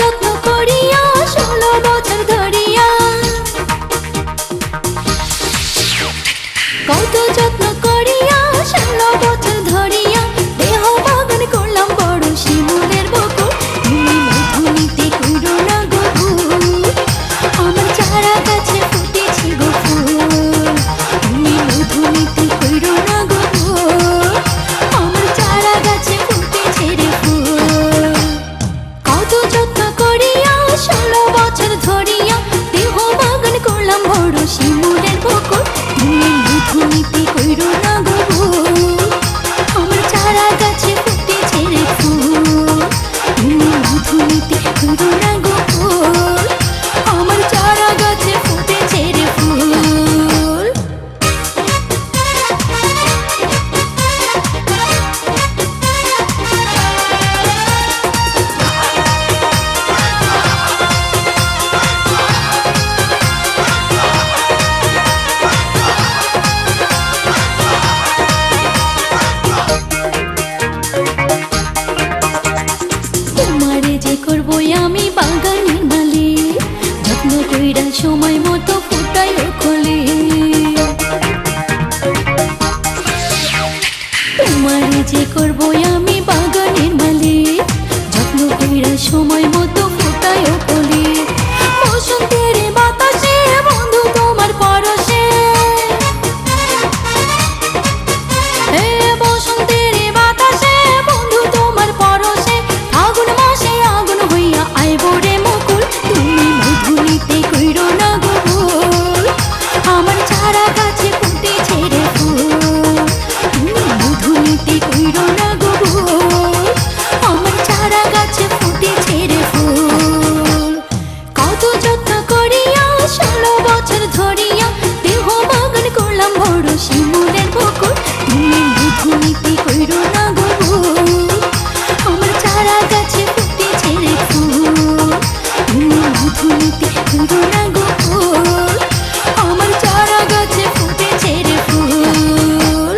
যত্ন করিয়া 16 বছর ধরিয়া, কত যত্ন করিয়া 16 বছর ধরিয়া দেহ বাগান করলাম বড় শিমুলের বকুল। তুমি মধু নিতে কইরো না গো ভুল, আমার চারা গাছে ফুটেছে গো ফুল। তুমি মধু নিতে কইরো না গো ভুল, আমার চারা গাছে ফুটেছে রে ফুল। কত যত্ন করিয়া 16 বছর ধরিয়া দেহ বাগান করলাম বড় শিমুলের বকুল। তুমি মধু নিতে কইরো না গো ভুল, আমার চারা গাছে ফুটেছে রে ফুল। তুমি মধু নিতে কইরো না গো ভুল, আমার চারা গাছে ফুটেছে রে ফুল। তোমারে যে করবো আমি বাগানের মালিক, যত্ন কইরা সময় মতো ফুটাইও কলি। তোমারে যে করবো আমি বাগানের মালিক, যত্ন কইরা সময় মতো ফুটাইও কলি। বসন্তের বাতাসে বন্ধু তোমার পরশে, হে বসন্তের বাতাসে বন্ধু তোমার পরশে, আগুন মাসে আগুন হইয়া আইবো রে মুকুল। তুমি মধু নিতে কইরো না গো ভুল, আমার চারা গাছে ফুটেছে রে ফুল। তুমি মধু নিতে কইরো না গো ভুল, আমার চারা গাছে ফুটেছে রে ফুল। কত যত্ন করিয়া 16 বছর ধরিয়া দেহ বাগান করলাম বড় শিমুলের বকুল। তুমি মধু নিতে কইরো না গো ভুল, আমার চারা গাছে ফুটেছে রে ফুল। তুমি মধু নিতে কইরো না গো ভুল, আমার চারা গাছে ফুটেছে রে ফুল।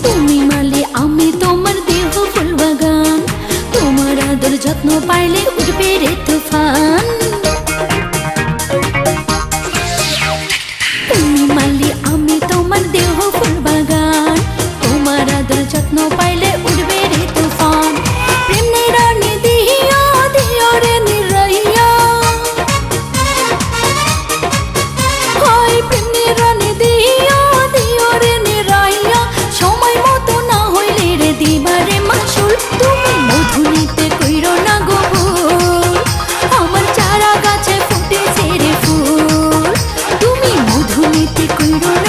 তুমি মালে আমি তোমার দেহ ফুল বাগান, তোমার আদর যত্ন পাইলে উঠবে রে তুফান। তুমি মালে আমি তোমার দেহ ফুল বাগান, তোমার আদর যত্ন পাইলে উঠবে রে তুফান। প্রেম নিরানি দিহিয়া দিও রে নিরাইয়া, হয় প্রেম নিরানি দিহিয়া দিও রে নিরাইয়া, সময় মতো না হইলে রে দিবারে মাসুল। তুমি মধু নিতে কইরো না গো ভুল, আমার চারা গাছে ফুটেছে রে ফুল। তুমি মধু নিতে কইরো না